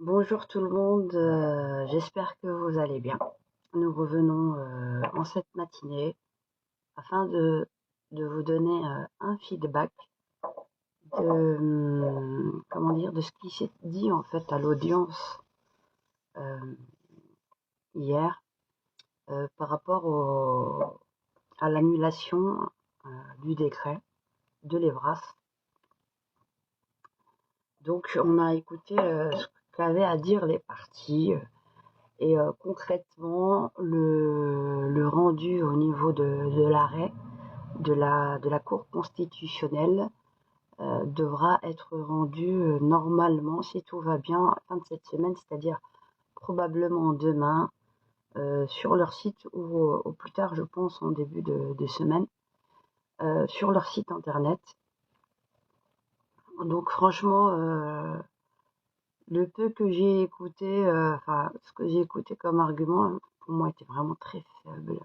Bonjour tout le monde, j'espère que vous allez bien. Nous revenons en cette matinée afin de vous donner un feedback de ce qui s'est dit en fait à l'audience euh, hier par rapport à l'annulation du décret de l'Evras. Donc on a écouté ce qu'avaient à dire les parties. Et concrètement, le rendu au niveau de l'arrêt de la Cour constitutionnelle devra être rendu normalement, si tout va bien, à la fin de cette semaine, c'est-à-dire probablement demain, sur leur site ou au plus tard, je pense, en début de semaine, sur leur site internet. Donc franchement, le peu que j'ai écouté, ce que j'ai écouté comme argument, pour moi, était vraiment très faible.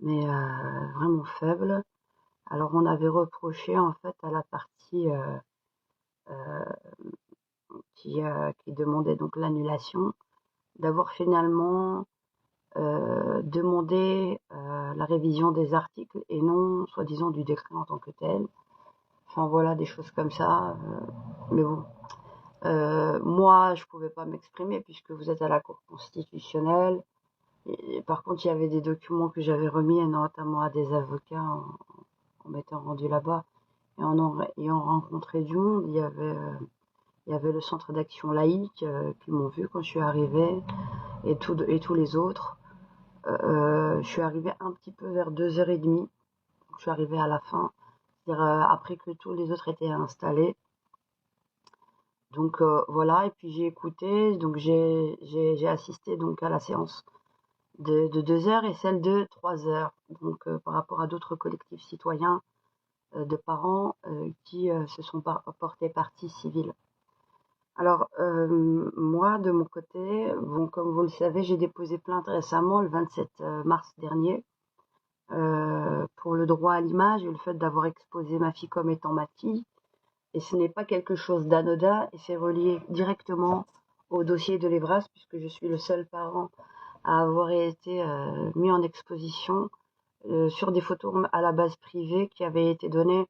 Mais vraiment faible. Alors on avait reproché en fait à la partie euh, qui demandait donc l'annulation d'avoir finalement demandé la révision des articles et non soi-disant du décret en tant que tel. Enfin voilà, des choses comme ça. Mais bon, moi je pouvais pas m'exprimer puisque vous êtes à la Cour constitutionnelle. Et par contre, il y avait des documents que j'avais remis, notamment à des avocats en m'étant rendu là-bas. Et en ayant rencontré du monde, il y avait le centre d'action laïque qui m'ont vu quand je suis arrivée et tous les autres. Je suis arrivée un petit peu vers 2h30. Je suis arrivée à la fin, c'est-à-dire après que tous les autres étaient installés. Donc voilà, et puis j'ai écouté, donc j'ai assisté donc à la séance de 2 heures et celle de 3 heures. Donc par rapport à d'autres collectifs citoyens de parents qui se sont portés partie civile. Alors, moi, de mon côté, bon, comme vous le savez, j'ai déposé plainte récemment, le 27 mars dernier, pour le droit à l'image et le fait d'avoir exposé ma fille comme étant ma fille. Et ce n'est pas quelque chose d'anodin, et c'est relié directement au dossier de l'Evras, puisque je suis le seul parent à avoir été mis en exposition sur des photos à la base privée qui avaient été données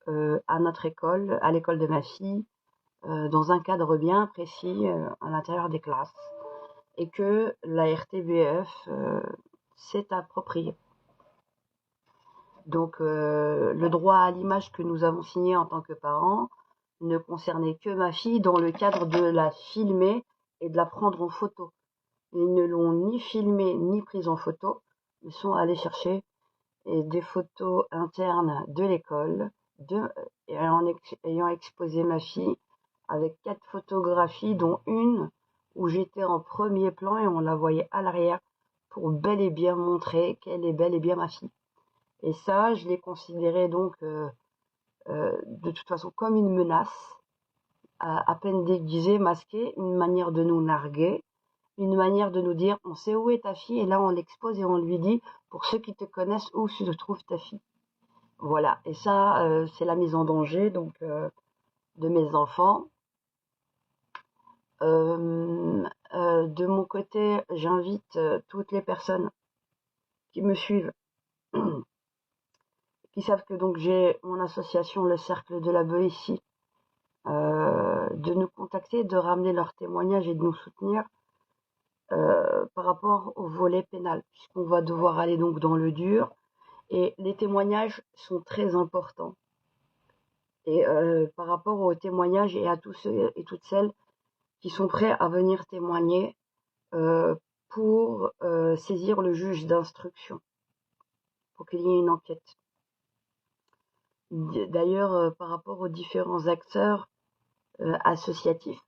à notre école, à l'école de ma fille, dans un cadre bien précis à l'intérieur des classes, et que la RTBF s'est approprié. Donc le droit à l'image que nous avons signé en tant que parents ne concernait que ma fille dans le cadre de la filmer et de la prendre en photo. Ils ne l'ont ni filmée ni prise en photo, ils sont allés chercher des photos internes de l'école, ayant exposé ma fille avec 4 photographies, dont une où j'étais en premier plan et on la voyait à l'arrière pour bel et bien montrer qu'elle est bel et bien ma fille. Et ça, je l'ai considéré donc de toute façon comme une menace, à peine déguisée, masquée, une manière de nous narguer, une manière de nous dire on sait où est ta fille et là on l'expose et on lui dit pour ceux qui te connaissent où se trouve ta fille. Voilà, et ça c'est la mise en danger donc de mes enfants. De mon côté, j'invite toutes les personnes qui me suivent, qui savent que donc j'ai mon association Le Cercle de la Boétie, de nous contacter, de ramener leurs témoignages et de nous soutenir par rapport au volet pénal, puisqu'on va devoir aller donc dans le dur. Et les témoignages sont très importants. Et par rapport aux témoignages et à tous ceux et toutes celles qui sont prêts à venir témoigner pour saisir le juge d'instruction, pour qu'il y ait une enquête. D'ailleurs, par rapport aux différents acteurs associatifs.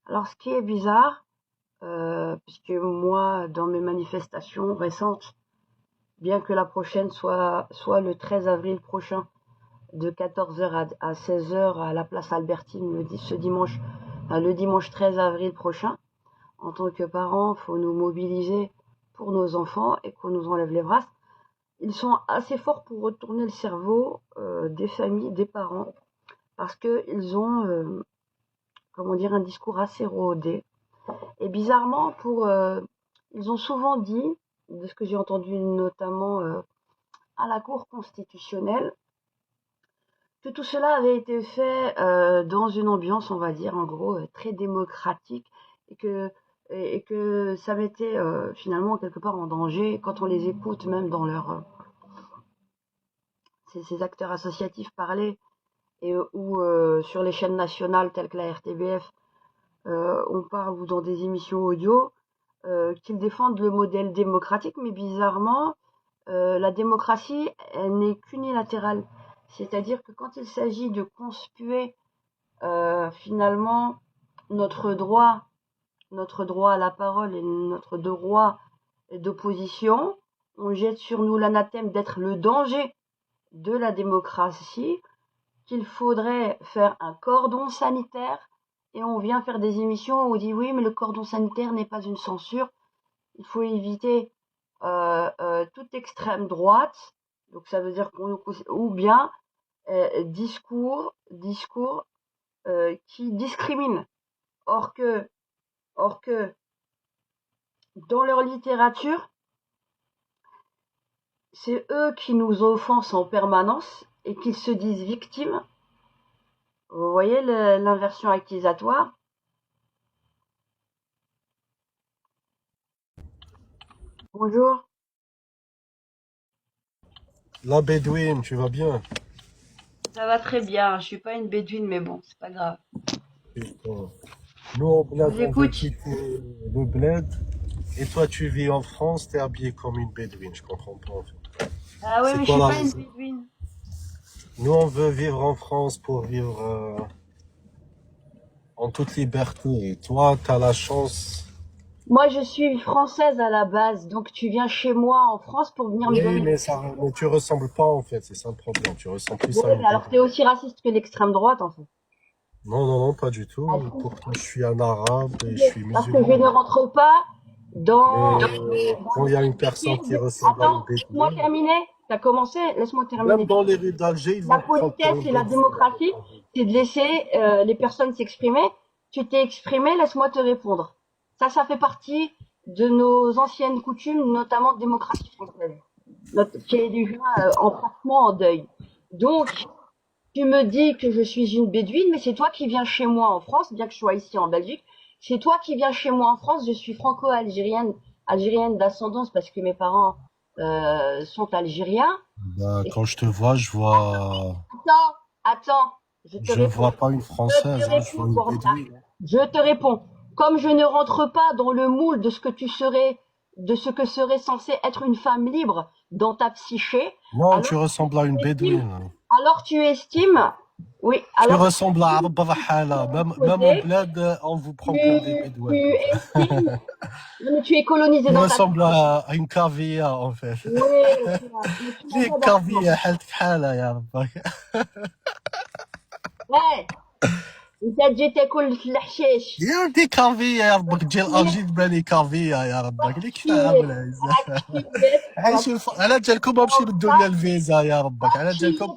Alors, ce qui est bizarre, puisque moi, dans mes manifestations récentes, bien que la prochaine soit le 13 avril prochain, de 14h à 16h à la place Albertine le dimanche 13 avril prochain. En tant que parents, il faut nous mobiliser pour nos enfants et qu'on nous enlève les bras. Ils sont assez forts pour retourner le cerveau des familles, des parents, parce qu'ils ont, un discours assez rodé. Et bizarrement, ils ont souvent dit, de ce que j'ai entendu notamment à la Cour constitutionnelle, que tout cela avait été fait dans une ambiance, on va dire, en gros, très démocratique, et que, et que ça mettait finalement quelque part en danger quand on les écoute, même dans ces acteurs associatifs parler, ou sur les chaînes nationales telles que la RTBF, on parle, ou dans des émissions audio, qu'ils défendent le modèle démocratique, mais bizarrement, la démocratie, elle n'est qu'unilatérale. C'est-à-dire que quand il s'agit de conspuer finalement notre droit à la parole et notre droit d'opposition, on jette sur nous l'anathème d'être le danger de la démocratie, qu'il faudrait faire un cordon sanitaire, et on vient faire des émissions où on dit oui, mais le cordon sanitaire n'est pas une censure, il faut éviter toute extrême droite, donc ça veut dire ou bien discours qui discriminent. Or que dans leur littérature, c'est eux qui nous offensent en permanence et qu'ils se disent victimes. Vous voyez l'inversion accusatoire? Bonjour. La Bédouine, tu vas bien? Ça va très bien. Je suis pas une bédouine, mais bon, c'est pas grave. Putain. Nous, au Je bled, vous on veut écoute. quitter le bled. Et toi, tu vis en France, t'es habillé comme une Bédouine. Je comprends pas, en fait. Ah ouais, C'est mais je quoi suis la pas une raison? bédouine. Nous, on veut vivre en France pour vivre en toute liberté. Et toi, t'as la chance. Moi, je suis française à la base, donc tu viens chez moi en France pour venir me Oui, donner. mais tu ressembles pas, en fait. C'est ça le problème. Tu ressembles plus Oui, à une mais alors t'es Bédouine. aussi raciste que l'extrême droite, en fait. Non, non, non, pas du Ah, tout. si. Pourtant, je suis un arabe et je suis Parce que je musulman. ne rentre pas dans, Mais dans quand il y a une personne qui ressemble à une Attends, laisse-moi Bédouine, terminer. T'as commencé, laisse-moi même terminer. dans les rues d'Alger, ils La vont te prendre pour politesse une et la bédouine avec démocratie, ta vie. c'est de laisser les personnes s'exprimer. Tu t'es exprimé, laisse-moi te répondre. Ça fait partie de nos anciennes coutumes, notamment de démocratie française, qui est déjà pratiquement en deuil. Donc, tu me dis que je suis une bédouine, mais c'est toi qui viens chez moi en France, bien que je sois ici en Belgique. C'est toi qui viens chez moi en France. Je suis franco-algérienne, algérienne d'ascendance parce que mes parents sont algériens. Bah, Et quand je te vois, attends, je te je réponds. vois pas une Je te Française, hein, je vois réponds, une Borda. Bédouine. Je te réponds. Comme je ne rentre pas dans le moule de ce que tu serais, de ce que serait censé être une femme libre dans ta psyché, Non, alors tu ressembles à une tu estimes, Bédouine. oui, Tu alors tu ressembles à estimes Arab Rahala. Même au côté, bled, on vous prend pour des tu Bédouins, comme ça. estimes, non, mais tu es colonisé Tu dans ta tête. ressembles à une cavia, en fait. Oui, mais tu n'as Les pas d'argent. cavia, حالتك حالة يا ربك. Ouais, انت تجي تاكل في الحشيش. يا ودي كافيا يا ربك، تجي الألجي تباني كافيا يا ربك. ليك راك عامل راك على جالكم ماشي يمدوا لنا الفيزا يا ربك، على فرنسا.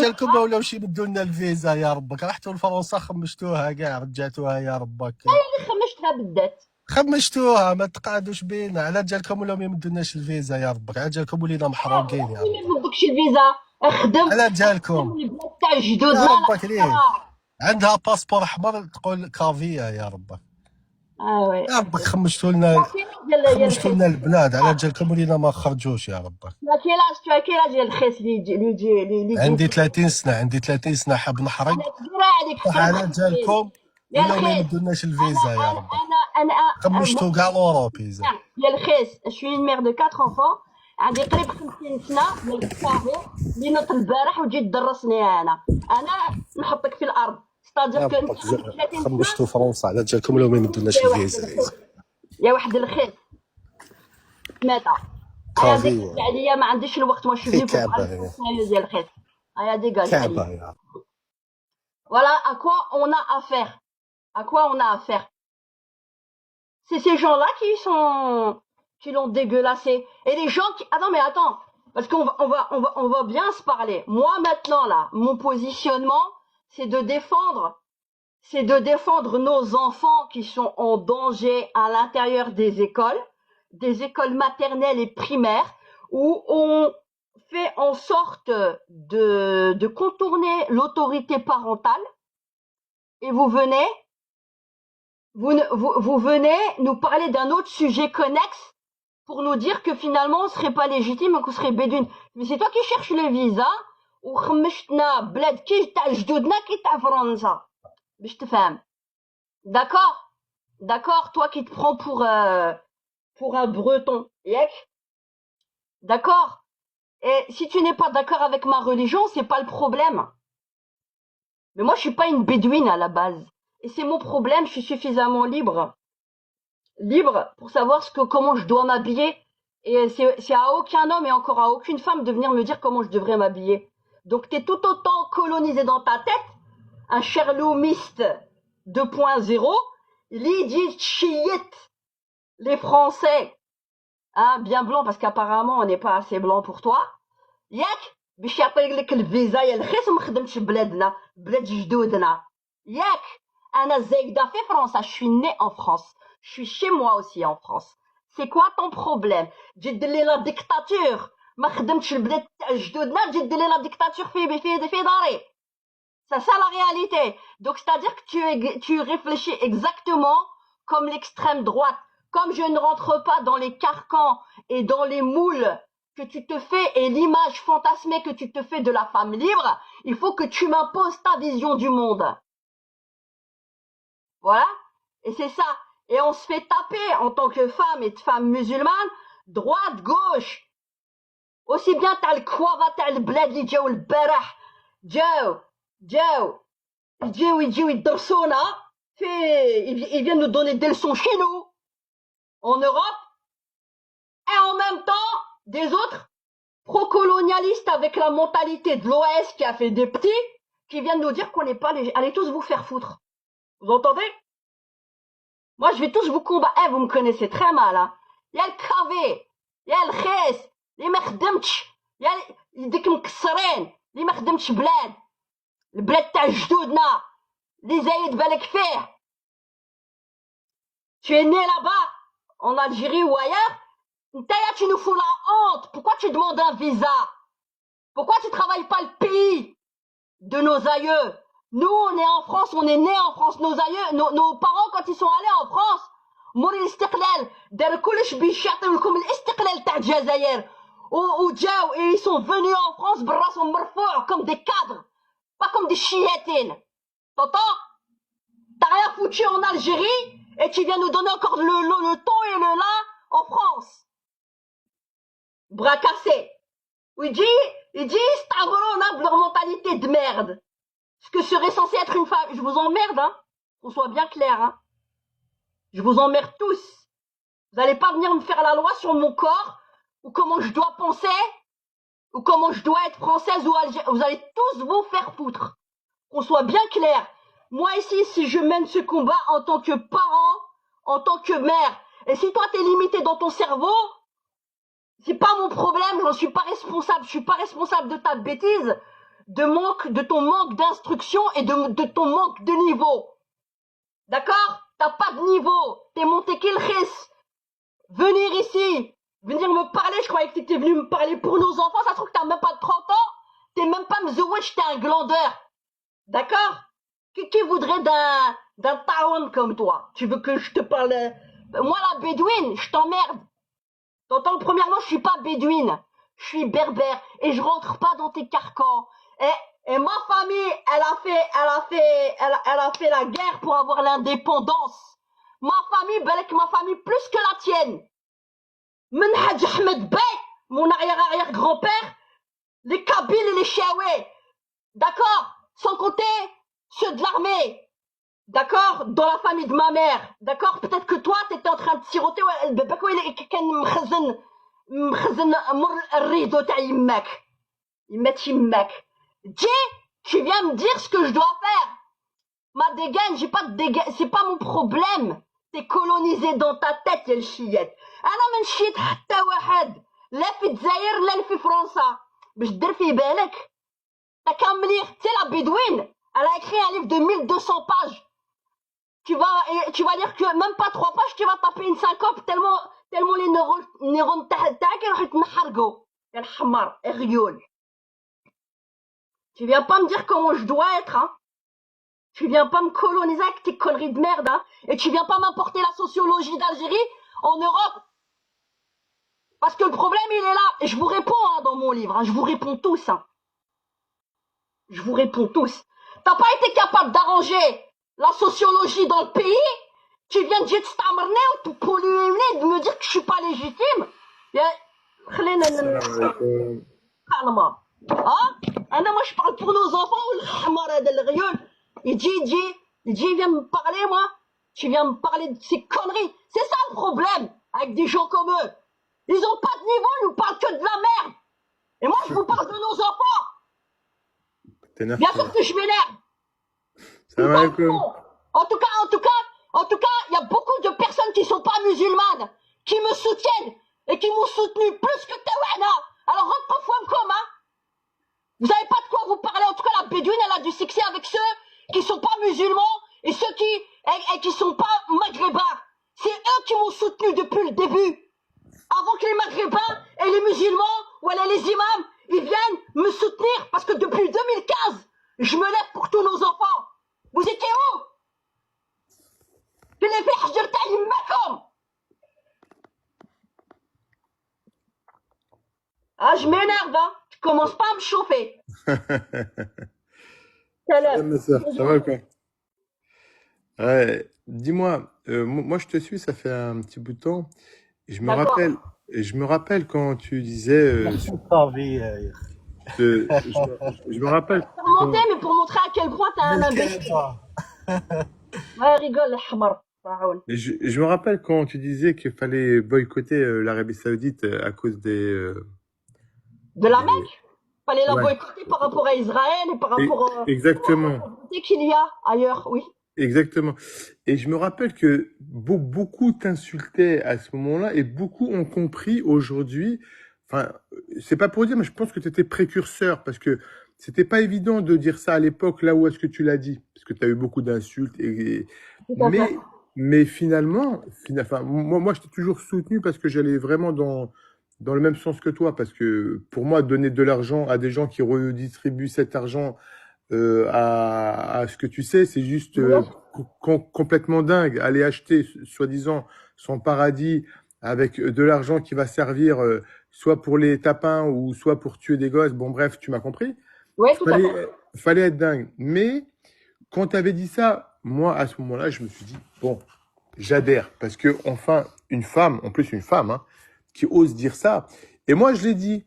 جالكم ما ولاوش يمدوا لنا الفيزا يا ربك. رحتوا لفرنسا خمشتوها كاع، رجعتوها يا ربك. اللي خمشتها بالذات. خمشتوها ما تقعدوش بينا. على جالكم ولاو ما يمدوناش الفيزا يا ربك، على جالكم ولينا محروقين يا اللي ما ربك. يردكش الفيزا. اخدم على جالكم البلاد تاع جدودنا يا ربك ليه الاحرار. عندها باسبور احمر تقول كافيا يا ربك. اه وي يا ربك اخدم. خمشتوا لنا، يا خمشتوا الخيس. لنا البلاد. على جالكم ولينا ما خرجوش يا ربك. كيلاج ديال الخيس اللي يجي. عندي 30 سنة، عندي 30 سنة، حاب نحرق. انا كبيره عليك صح حقرب على خمسين. جالكم يا ولاو ما الخيس. يمدوناش انا الفيزا يا ربك. moi, خمشتوا كاع l'Europe. يا الخيس je suis une mère de 4 enfants. عندي قريب 50 سنه من الصغير اللي نط البارح وتجي تدرسني انا نحطك في الارض. ستادير يا كو انت ربك عندك 30 سنه. خمشتوا فرنسا. على جالكم ولاو ما يمدوناش يا واحد الفيزا. الخيس، يا واحد الخيس، ماتا. هيا ديك كافية عليا ما عنديش الوقت. moi je suis هي venue pour parler كعبة، français ديال الخيس. هيا ديجاج عليا. كعبة يا Voilà à quoi on a affaire. À quoi on a affaire. C'est ces gens-là qui l'ont dégueulassé. Et les gens qui, ah non mais attends, parce on va bien se parler. Moi maintenant là, mon positionnement, c'est de défendre c'est de défendre nos enfants qui sont en danger à l'intérieur des écoles maternelles et primaires, où on fait en sorte de contourner l'autorité parentale, et vous venez nous parler d'un autre sujet connexe pour nous dire que finalement on serait pas légitime et qu'on serait bédouine. Mais c'est toi qui cherches le visa وخمشتنا بلاد كي تاع جدودنا كي تاع فرنسا باش تفهم. D'accord, toi qui te prends pour un breton, yek. D'accord. Et si tu n'es pas d'accord avec ma religion, c'est pas le problème. Mais moi je suis pas une bédouine à la base. Et c'est mon problème, je suis suffisamment libre pour savoir comment je dois m'habiller. Et c'est à aucun homme et encore à aucune femme de venir me dire comment je devrais m'habiller. Donc t'es tout autant colonisé dans ta tête, un sherlockiste 2.0, l'idit chiite, les Français, hein, bien blancs parce qu'apparemment on n'est pas assez blanc pour toi. ياك باش يعطيك لك الفيزا يا الخيس وما خدمتش بلادنا بلاد جدودنا. ياك انا زايده في فرنسا, je suis née en France, je suis chez moi aussi en France. C'est quoi ton problème؟ تجي دير لي لا ديكتاتور, ما خدمتش البلاد تاع جدودنا تجي دير لي لا ديكتاتور في داري. C'est ça la réalité. Donc c'est-à-dire que tu réfléchis exactement comme l'extrême droite. Comme je ne rentre pas dans les carcans et dans les moules que tu te fais et l'image fantasmée que tu te fais de la femme libre, il faut que tu m'imposes ta vision du monde. Voilà. Et c'est ça. Et on se fait taper en tant que femme et de femme musulmane, droite, gauche. Aussi bien t'as le kwava, t'as le bled li جاو البارح, يجيو يدرسونا ils viennent nous donner des leçons chez nous, en Europe, et en même temps, des autres pro-colonialistes avec la mentalité de l'OS qui a fait des petits, qui viennent nous dire qu'on n'est pas les... Allez tous vous faire foutre. Vous entendez? Moi, je vais tous vous combattre. Eh, vous me connaissez très mal, hein. يا الكافي, يا الخيس, اللي ما خدمتش, يا يديك مكسرين, اللي ما خدمتش بلاد, البلاد تاع جدودنا, اللي زايد بالك فيه. Tu es né là-bas, en Algérie ou ailleurs, tu nous fous la honte. Pourquoi tu demandes un visa? Pourquoi tu travailles pas le pays de nos aïeux? Nous, on est en France, on est nés en France. Nos aïeux, nos parents, quand ils sont allés en France, مور الاستقلال داروا كلش باش يعطيو لكم الاستقلال تاع الجزائر, وجاو et ils sont venus en France براسهم مرفوع comme des cadres, pas comme des chiatines. T'entends? T'as rien foutu en Algérie et tu viens nous donner encore le ton et le la en France. Bras cassés. Il dit, Stavrouna, leur mentalité de merde. Ce que serait censé être une femme. Je vous emmerde, hein. Qu'on soit bien clair, hein. Je vous emmerde tous. Vous allez pas venir me faire la loi sur mon corps, ou comment je dois penser, ou comment je dois être française ou algérienne. Vous allez tous vous faire foutre. Qu'on soit bien clair. Moi ici, si je mène ce combat en tant que parent, en tant que mère, et si toi t'es limité dans ton cerveau, c'est pas mon problème, j'en suis pas responsable. Je suis pas responsable de ta bêtise, de ton manque d'instruction et de ton manque de niveau. D'accord? T'as pas de niveau. T'es monté qu'il reste. Venir ici, venir me parler, je croyais que t'étais venu me parler pour nos enfants, ça se trouve que t'as même pas de 30 ans, t'es même pas mzouech, t'es un glandeur. D'accord? Qui voudrait d'un taoun comme toi? Tu veux que je te parle? Moi la bédouine, je t'emmerde. T'entends, premièrement, je suis pas bédouine, je suis berbère et je rentre pas dans tes carcans. Et ma famille, elle a fait la guerre pour avoir l'indépendance. Ma famille, balek ma famille plus que la tienne. من حاج Ahmed Bey, mon arrière-grand-père, les Kabyles et les Chiaoués. D'accord? Sans compter ceux de l'armée. D'accord? Dans la famille de ma mère. D'accord? Peut-être que toi, t'étais en train de siroter, كان مخزن مر الريدو تاع يماك. يمات يماك. Tu viens me dire ce que je dois faire. Ma dégaine, j'ai pas de dégaine, c'est pas mon problème. T'es colonisé dans ta tête, يا الشيات. انا ما نشيت حتى واحد لا في الجزائر لا في فرنسا باش دير في بالك. T'as qu'à me lire, tu sais la bédouine, elle a écrit un livre de 1200 pages tu vas lire que même pas 3 pages, tu vas taper une syncope tellement les neurones تاعك راح يتنحرقوا يا الحمار الريول. Tu viens pas me dire comment je dois être, hein. Tu viens pas me coloniser avec tes conneries de merde, hein. Et tu viens pas m'apporter la sociologie d'Algérie en Europe. Parce que le problème, il est là. Et je vous réponds, hein, dans mon livre, hein. Je vous réponds tous, hein. Je vous réponds tous. T'as pas été capable d'arranger la sociologie dans le pays. Tu viens de t'amarner ou de polluer, de me dire que je suis pas légitime. Calme. Hein? Moi, je parle pour nos enfants ou le hamar del riol. Il vient me parler, moi. Tu viens me parler de ces conneries. C'est ça le problème avec des gens comme eux. Ils ont pas de niveau, ils nous parlent que de la merde. Et moi, je vous parle de nos enfants. Bien sûr que je m'énerve. En tout cas, il y a beaucoup de personnes qui sont pas musulmanes, qui me soutiennent et qui m'ont soutenu plus que Tawana. Alors rentre-toi comme, hein. Vous avez pas de quoi vous parler. En tout cas, la Bédouine, elle a du succès avec ceux qui sont pas musulmans et ceux qui sont pas maghrébins. C'est eux qui m'ont soutenu depuis le début. Avant que les maghrébins et les musulmans ou les imams, ils viennent me soutenir parce que depuis 2015, je me lève pour tous nos enfants. Vous étiez où? Ah, je m'énerve, hein. Tu commences pas à me chauffer. Ça va quoi? Ouais. Dis-moi, moi je te suis, ça fait un petit bout de temps. Et je me rappelle quand tu disais, je me rappelle. Pour monter, mais pour montrer à quel point t'as un imbécile. Ouais, rigole, le hamar. Je me rappelle quand tu disais qu'il fallait boycotter l'Arabie Saoudite à cause de la Mecque. Fallait la boycotter par rapport à Israël et par rapport exactement. à qu'il y a ailleurs, oui. Exactement. Et je me rappelle que beaucoup t'insultaient à ce moment-là et beaucoup ont compris aujourd'hui. Enfin, c'est pas pour dire, mais je pense que tu étais précurseur parce que c'était pas évident de dire ça à l'époque là où est-ce que tu l'as dit, parce que tu as eu beaucoup d'insultes mais finalement, moi je t'ai toujours soutenu parce que j'allais vraiment dans le même sens que toi, parce que pour moi donner de l'argent à des gens qui redistribuent cet argent à ce que tu sais, c'est juste complètement dingue. Aller acheter, soi-disant, son paradis avec de l'argent qui va servir soit pour les tapins ou soit pour tuer des gosses. Bon, bref, tu m'as compris. Oui, tout à fait. Fallait être dingue. Mais quand tu avais dit ça, moi, à ce moment-là, je me suis dit, bon, j'adhère. Parce que, enfin, une femme, hein, qui ose dire ça. Et moi, je l'ai dit.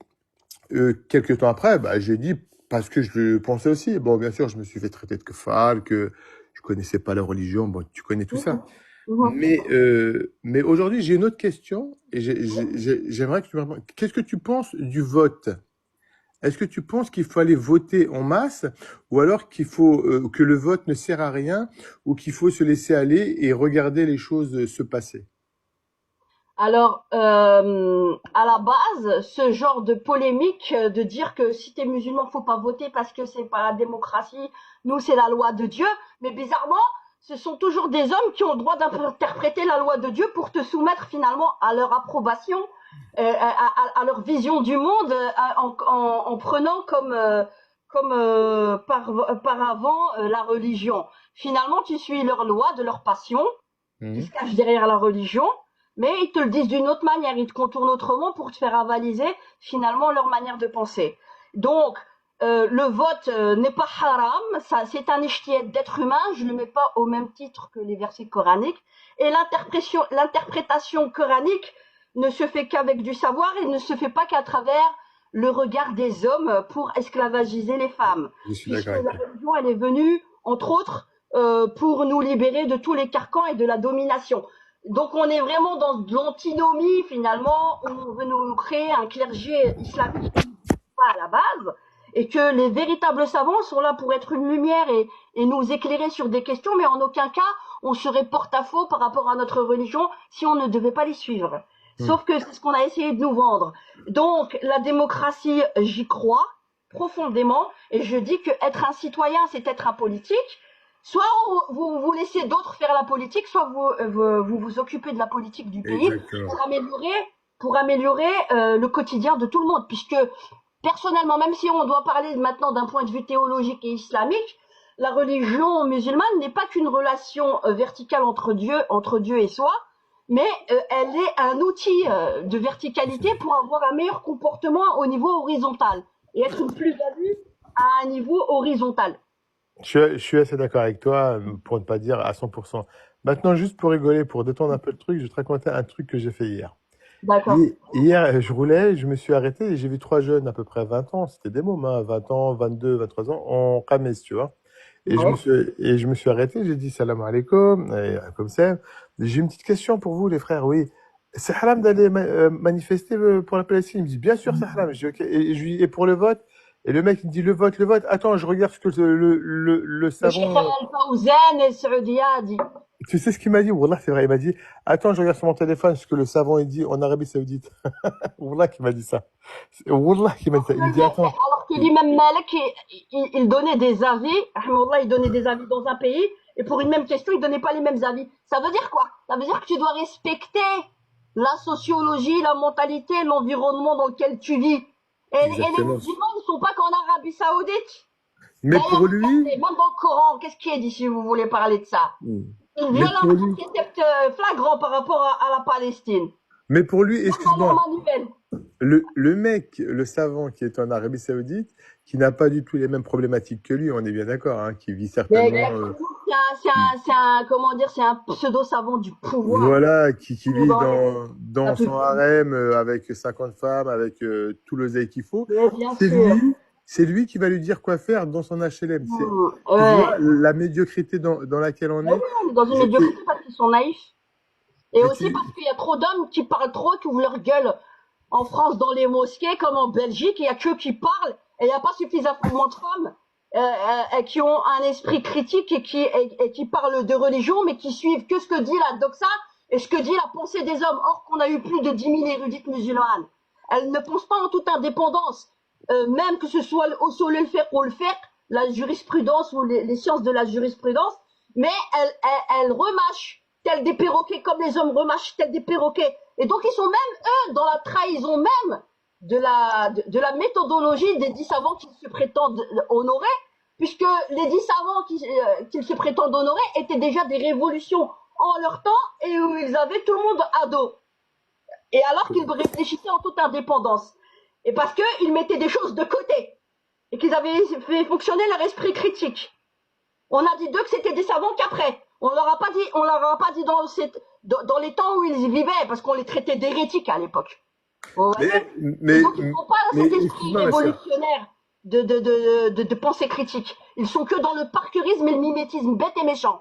Quelques temps après, j'ai dit, parce que je le pensais aussi. Bon, bien sûr, je me suis fait traiter de kefal, que je connaissais pas la religion. Bon, tu connais tout ça. Mais aujourd'hui, j'ai une autre question et j'aimerais que tu me répondes. Qu'est-ce que tu penses du vote? Est-ce que tu penses qu'il faut aller voter en masse ou alors qu'il faut que le vote ne sert à rien ou qu'il faut se laisser aller et regarder les choses se passer? Alors, à la base, ce genre de polémique de dire que si t'es musulman, faut pas voter parce que c'est pas la démocratie, nous c'est la loi de Dieu. Mais bizarrement, ce sont toujours des hommes qui ont le droit d'interpréter la loi de Dieu pour te soumettre finalement à leur approbation, à leur vision du monde, en prenant comme par avant la religion. Finalement, tu suis leur loi de leur passion qui se cache derrière la religion. Mais ils te le disent d'une autre manière, ils te contournent autrement pour te faire avaliser finalement leur manière de penser. Donc, le vote n'est pas haram, ça, c'est un ijtihad d'être humain, je le mets pas au même titre que les versets coraniques. Et l'interprétation coranique ne se fait qu'avec du savoir et ne se fait pas qu'à travers le regard des hommes pour esclavagiser les femmes. Je suis d'accord. La religion, elle est venue, entre autres, pour nous libérer de tous les carcans et de la domination. Donc on est vraiment dans de l'antinomie finalement, on veut nous créer un clergé islamique à la base, et que les véritables savants sont là pour être une lumière et nous éclairer sur des questions, mais en aucun cas on serait porte-à-faux par rapport à notre religion si on ne devait pas les suivre. Sauf que c'est ce qu'on a essayé de nous vendre. Donc la démocratie, j'y crois profondément, et je dis que être un citoyen, c'est être un politique. Soit vous laissez d'autres faire la politique, soit vous occupez de la politique du pays Exactement. pour améliorer le quotidien de tout le monde. Puisque personnellement, même si on doit parler maintenant d'un point de vue théologique et islamique, la religion musulmane n'est pas qu'une relation verticale entre Dieu et soi, mais elle est un outil de verticalité pour avoir un meilleur comportement au niveau horizontal et être une plus-value à un niveau horizontal. Je suis assez d'accord avec toi, pour ne pas dire à 100%. Maintenant, juste pour rigoler, pour détendre un peu le truc, je vais te raconter un truc que j'ai fait hier. D'accord. Hier, je roulais, je me suis arrêté et j'ai vu trois jeunes à peu près 20 ans, c'était des mômes, hein, 20 ans, 22, 23 ans, en kames, tu vois. Et Ouais. je me suis arrêté, j'ai dit salam alaikum, comme ça. J'ai une petite question pour vous, les frères, oui. C'est haram d'aller manifester pour la Palestine? Il me dit, bien sûr, c'est haram. Je dis, ok. Et je lui dis, et pour le vote? Et le mec, il me dit, le vote, le vote. Attends, je regarde ce que le Le Cheikh savon. Al-Fawzan et Saoudia a dit. Tu sais ce qu'il m'a dit? Wallah, c'est vrai. Il m'a dit, attends, je regarde sur mon téléphone ce que le savant, il dit en Arabie Saoudite. Wallah, qui m'a dit ça. Wallah, qui m'a dit ça. Il me dit, attends. Alors que l'imam Malik, il donnait des avis, rahimahullah, il donnait des avis dans un pays, et pour une même question, il donnait pas les mêmes avis. Ça veut dire quoi? Ça veut dire que tu dois respecter la sociologie, la mentalité, l'environnement dans lequel tu vis. Et les Exactement. musulmans ne sont pas qu'en Arabie Saoudite. Mais D'ailleurs, pour lui, regardez, même dans le Coran, qu'est-ce qui est dit si vous voulez parler de ça? Une mais pour violence lui, qui est flagrant par rapport à la Palestine. mais pour lui, Dans excuse-moi, leur manuel. le mec, le savant qui est en Arabie Saoudite, qui n'a pas du tout les mêmes problématiques que lui, on est bien d'accord, hein, qui vit Mais certainement, exactement, comment dire, c'est un pseudo-savant du pouvoir. voilà, qui vit Dans dans son harem avec 50 femmes, avec tout l'oseille qu'il faut. Mais bien C'est sûr. c'est lui qui va lui dire quoi faire dans son HLM. Tu Ouais. vois la médiocrité dans laquelle on Mais est. oui, on est dans une J'étais- médiocrité parce qu'ils sont naïfs. Et mais aussi tu- parce qu'il y a trop d'hommes qui parlent trop, qui ouvrent leur gueule. En France, dans les mosquées, comme en Belgique, il y a que qui parlent et il n'y a pas suffisamment de femmes qui ont un esprit critique et qui parlent de religion, mais qui suivent que ce que dit la doxa et ce que dit la pensée des hommes. Or qu'on a eu plus de 10 000 érudites musulmanes. Elles ne pensent pas en toute indépendance. Même que ce soit au sol le fiqh ou le fiqh, la jurisprudence ou les sciences de la jurisprudence, mais elles remâchent tels des perroquets, comme les hommes remâchent tels des perroquets. Et donc ils sont même, eux, dans la trahison même de la méthodologie des 10 savants qui se prétendent honorer, puisque les 10 savants qu'ils se prétendent honorer étaient déjà des révolutions en leur temps et où ils avaient tout le monde à dos. Et alors qu'ils réfléchissaient en toute indépendance. Et parce qu'ils mettaient des choses de côté. Et qu'ils avaient fait fonctionner leur esprit critique. On a dit d'eux que c'était des savants qu'après. On leur a pas dit dans les temps où ils y vivaient, parce qu'on les traitait d'hérétiques à l'époque. Vous voyez? mais, Donc ils n'ont pas cet esprit excuse-moi, ma sœur. révolutionnaire de pensée critique. Ils sont que dans le parcurisme et le mimétisme bête et méchant.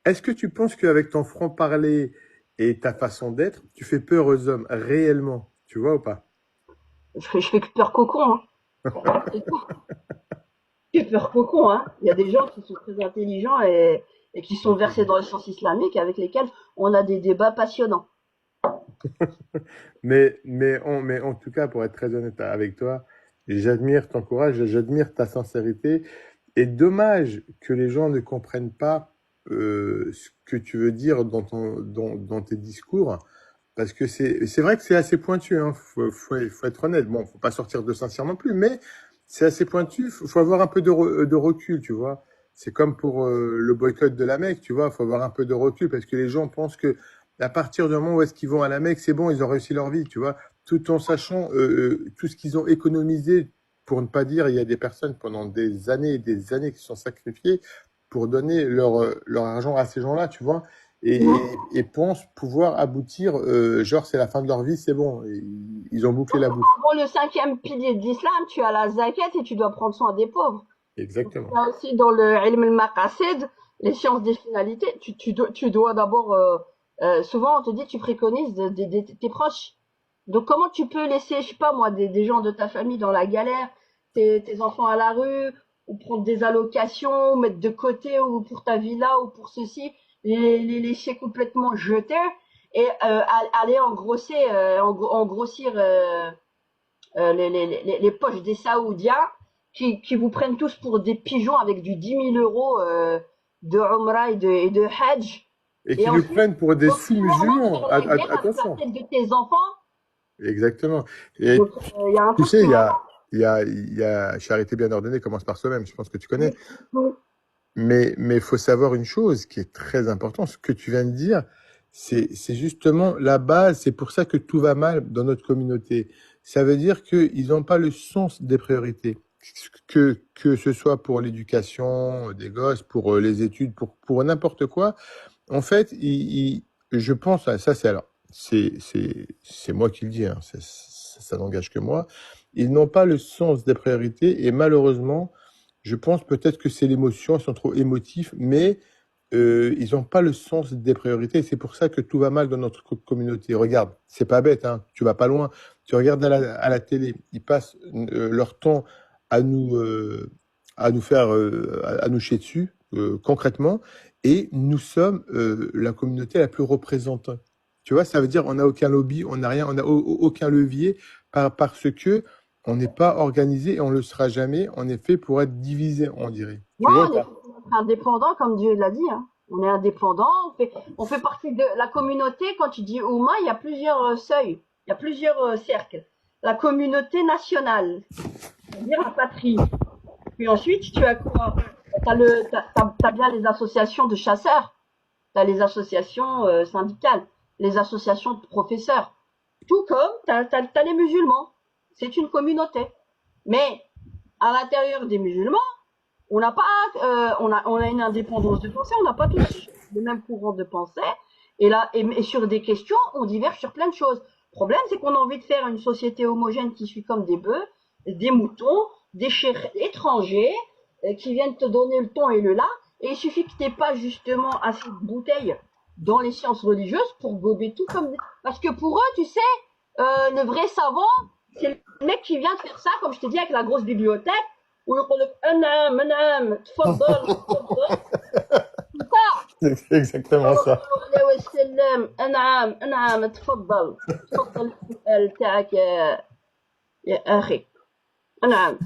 Est-ce que tu penses qu'avec ton franc-parler et ta façon d'être, tu fais peur aux hommes réellement? Tu vois ou pas? Je fais que peur cocon, hein. C'est tout. Je fais peur cocon, hein. Il y a des gens qui sont très intelligents et qui sont versés dans les sciences islamiques avec lesquels on a des débats passionnants. Mais en tout cas, pour être très honnête avec toi, j'admire ton courage, j'admire ta sincérité. Et dommage que les gens ne comprennent pas ce que tu veux dire dans tes discours, parce que c'est vrai que c'est assez pointu, hein. Faut être honnête. Bon, faut pas sortir de Saint-Cyr non plus, mais c'est assez pointu. Faut avoir un peu de recul, tu vois. C'est comme pour le boycott de la Mecque, tu vois. Faut avoir un peu de recul parce que les gens pensent que à partir du moment où est-ce qu'ils vont à la Mecque, c'est bon, ils ont réussi leur vie, tu vois. Tout en sachant tout ce qu'ils ont économisé, pour ne pas dire, il y a des personnes pendant des années et des années qui se sont sacrifiées pour donner leur argent à ces gens-là, tu vois. Et pensent pouvoir aboutir, genre c'est la fin de leur vie, c'est bon, ils ont bouclé la boucle. Bon, le 5e pilier de l'islam, tu as la zakat et tu dois prendre soin des pauvres. Exactement. Il y a aussi dans le ilm al-maqasid, les sciences des finalités, tu dois d'abord, souvent on te dit, tu préconises tes proches. Donc comment tu peux laisser, je sais pas moi, des gens de ta famille dans la galère, tes enfants à la rue, ou prendre des allocations, ou mettre de côté, ou pour ta villa, ou pour ceci, les laisser complètement jeter, et aller engrossir les poches des Saoudiens qui vous prennent tous pour des pigeons avec du 10 000 euros de Umrah et de Hajj, Et et qui nous ensuite, prennent pour des obligatoirement sous-musulmans. faire la guerre avec la Attention. tête de tes enfants. Exactement. Et Donc, il y a un tu truc sais, qui va il y a charité bien ordonnée commence par soi-même. Je pense que tu connais. pas. Mais faut savoir une chose qui est très importante. Ce que tu viens de dire, c'est justement la base. C'est pour ça que tout va mal dans notre communauté. Ça veut dire qu'ils n'ont pas le sens des priorités. Que ce soit pour l'éducation des gosses, pour les études, pour n'importe quoi. En fait, je pense, ça c'est alors, c'est moi qui le dis, hein, ça n'engage que moi. Ils n'ont pas le sens des priorités et malheureusement, je pense peut-être que c'est l'émotion, ils sont trop émotifs, mais ils n'ont pas le sens des priorités. Et c'est pour ça que tout va mal dans notre communauté. Regarde, c'est pas bête, hein, tu vas pas loin. Tu regardes à la télé, ils passent leur temps à nous faire, à nous chier dessus, concrètement, et nous sommes la communauté la plus représentée. Tu vois, ça veut dire on n'a aucun lobby, on n'a rien, on n'a aucun levier parce que on n'est pas organisé et on le sera jamais. On est fait pour être divisé, on dirait. Non, Tu vois ou on est pas? indépendant, comme Dieu l'a dit, hein. On est indépendant, on fait partie de la communauté. Quand tu dis Oumma, il y a plusieurs seuils, il y a plusieurs cercles. La communauté nationale, c'est-à-dire la patrie. Puis ensuite, tu as quoi? T'as bien les associations de chasseurs, t'as les associations syndicales, les associations de professeurs. Tout comme t'as les musulmans. C'est une communauté. Mais à l'intérieur des musulmans, on n'a pas, on a une indépendance de pensée, on n'a pas tous le même courant de pensée. Et là, et sur des questions, on diverge sur plein de choses. Le problème, c'est qu'on a envie de faire une société homogène qui suit comme des bœufs, des moutons, des chers étrangers, qui viennent te donner le ton et le là. Et il suffit que tu n'aies pas justement assez de bouteilles dans les sciences religieuses pour gober tout comme des... Parce que pour eux, tu sais, le vrai savant, c'est le mec qui vient de faire ça, comme je te dis, avec la grosse bibliothèque, ويقول لك انعم تفضل تفضل C'est exactement ça. عليه وسلم انعم تفضل تفضل السؤال تاعك يا اخي انعم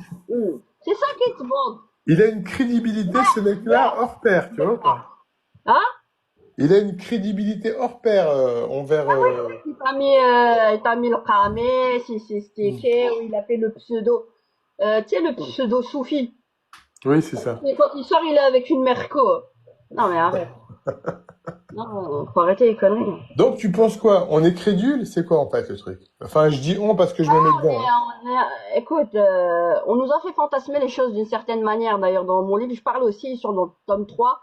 c'est ça qui te vend. Il a une crédibilité, ce mec-là, hors pair, tu vois ou pas? Hein? Il a une crédibilité hors pair envers. Il t'a mis le camé, si c'est stické, ou il a fait le pseudo, tu sais, le pseudo soufi. Oui, c'est ça. Et quand il sort, il est avec une Merco. Non, mais arrête. Non, faut arrêter les conneries. Donc, tu penses quoi? On est crédule? C'est quoi en fait le truc? Enfin, je dis on parce que je me mets dedans. Hein. Écoute, on nous a fait fantasmer les choses d'une certaine manière. D'ailleurs, dans mon livre, je parle aussi sur le tome 3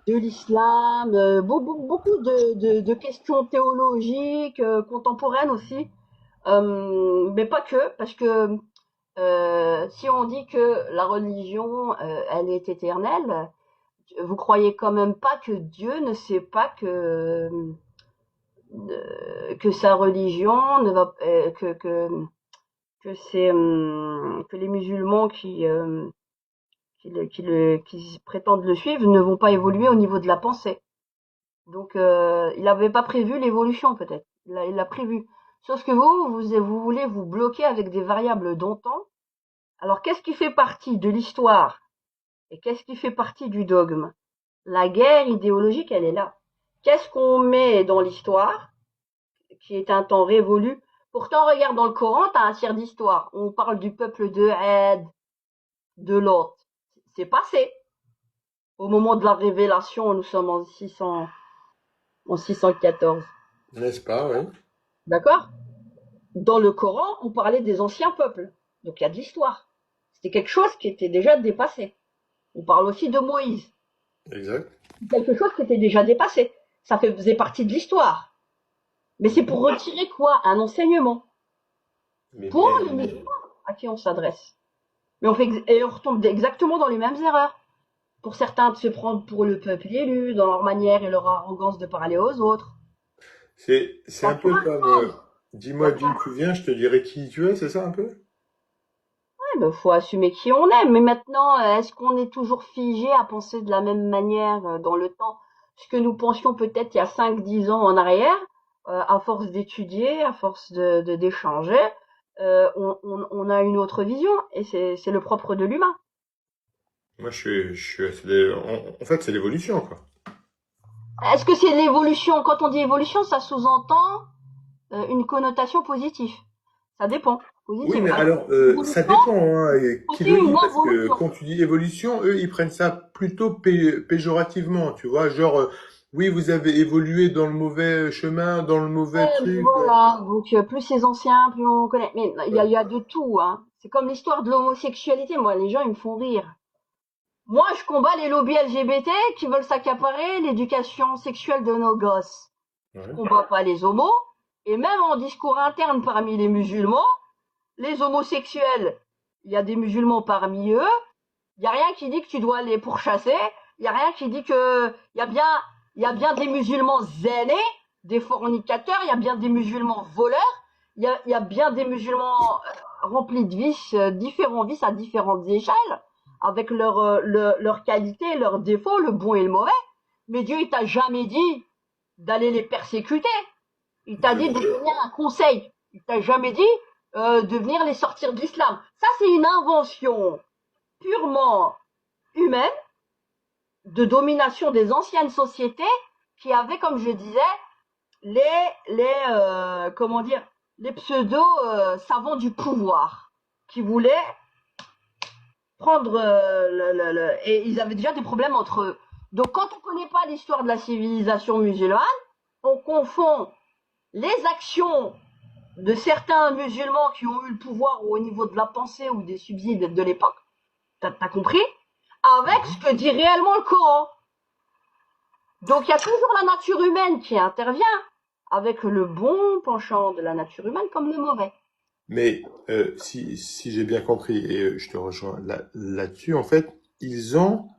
de l'islam, beaucoup de questions théologiques, contemporaines aussi. Mais pas que, parce que si on dit que la religion, elle est éternelle, vous croyez quand même pas que Dieu ne sait pas que sa religion ne va que les musulmans qui prétendent le suivre ne vont pas évoluer au niveau de la pensée. Donc il n'avait pas prévu l'évolution peut-être. Il l'a prévu. Sauf que vous voulez vous bloquer avec des variables d'antan. Alors qu'est-ce qui fait partie de l'histoire et qu'est-ce qui fait partie du dogme? La guerre idéologique, elle est là. Qu'est-ce qu'on met dans l'histoire, qui est un temps révolu? Pourtant, regarde dans le Coran, t'as un tiers d'histoire. On parle du peuple de Had, de Lot. C'est passé. Au moment de la révélation, nous sommes en 614. N'est-ce pas, oui. D'accord? Dans le Coran, on parlait des anciens peuples. Donc il y a de l'histoire. C'était quelque chose qui était déjà dépassé. On parle aussi de Moïse. Exact. Quelque chose qui était déjà dépassé. Ça faisait partie de l'histoire. Mais c'est pour retirer quoi? Un enseignement. Mais Pour bien, les musulmans à qui on s'adresse. Mais on retombe exactement dans les mêmes erreurs. Pour certains, de se prendre pour le peuple élu, dans leur manière et leur arrogance de parler aux autres. c'est Il y a un peu plein de comme choses. dis-moi d'où tu viens, je te dirai qui tu es, c'est ça un peu? Ouais, ben, faut assumer qui on est. Mais maintenant, est-ce qu'on est toujours figé à penser de la même manière dans le temps? Ce que nous pensions peut-être il y a 5, 10 ans en arrière, à force d'étudier, à force d'échanger, on a une autre vision. Et c'est le propre de l'humain. Moi, en fait, c'est l'évolution, quoi. Est-ce que c'est l'évolution? Quand on dit évolution, ça sous-entend une connotation positive. Ça dépend. Oui, Positive. mais Alors, alors, ça évolution, dépend, hein, et qui aussi le une dit, parce que involution. quand tu dis évolution, eux, ils prennent ça plutôt péjorativement, tu vois, genre, oui, vous avez évolué dans le mauvais chemin, dans le mauvais truc. Voilà, donc plus c'est ancien, plus on connaît. Mais il Ouais. y a de tout, hein. C'est comme l'histoire de l'homosexualité. Moi, les gens, ils me font rire. Moi, je combats les lobbies LGBT qui veulent s'accaparer l'éducation sexuelle de nos gosses. Je Ouais. combats pas les homos. Et même en discours interne parmi les musulmans, les homosexuels, il y a des musulmans parmi eux. Il y a rien qui dit que tu dois les pourchasser. Il y a rien qui dit que il y a bien des musulmans zélés, des fornicateurs. Il y a bien des musulmans voleurs. Il y a bien des musulmans remplis de vices, différents vices à différentes échelles, avec leurs qualités, leurs défauts, le bon et le mauvais. Mais Dieu, il t'a jamais dit d'aller les persécuter. Il t'a Je dit de sais. donner un conseil. Il t'a jamais dit de venir les sortir de l'islam. Ça, c'est une invention purement humaine de domination des anciennes sociétés qui avaient, comme je disais, comment dire, les pseudo savants du pouvoir qui voulaient prendre et ils avaient déjà des problèmes entre eux. Donc, quand on connaît pas l'histoire de la civilisation musulmane, on confond les actions de certains musulmans qui ont eu le pouvoir au niveau de la pensée ou des subsides de l'époque, t'as compris, avec ce Mhm. que dit réellement le Coran. Donc il y a toujours la nature humaine qui intervient, avec le bon penchant de la nature humaine comme le mauvais. Mais si j'ai bien compris, et je te rejoins là-dessus, en fait, ils ont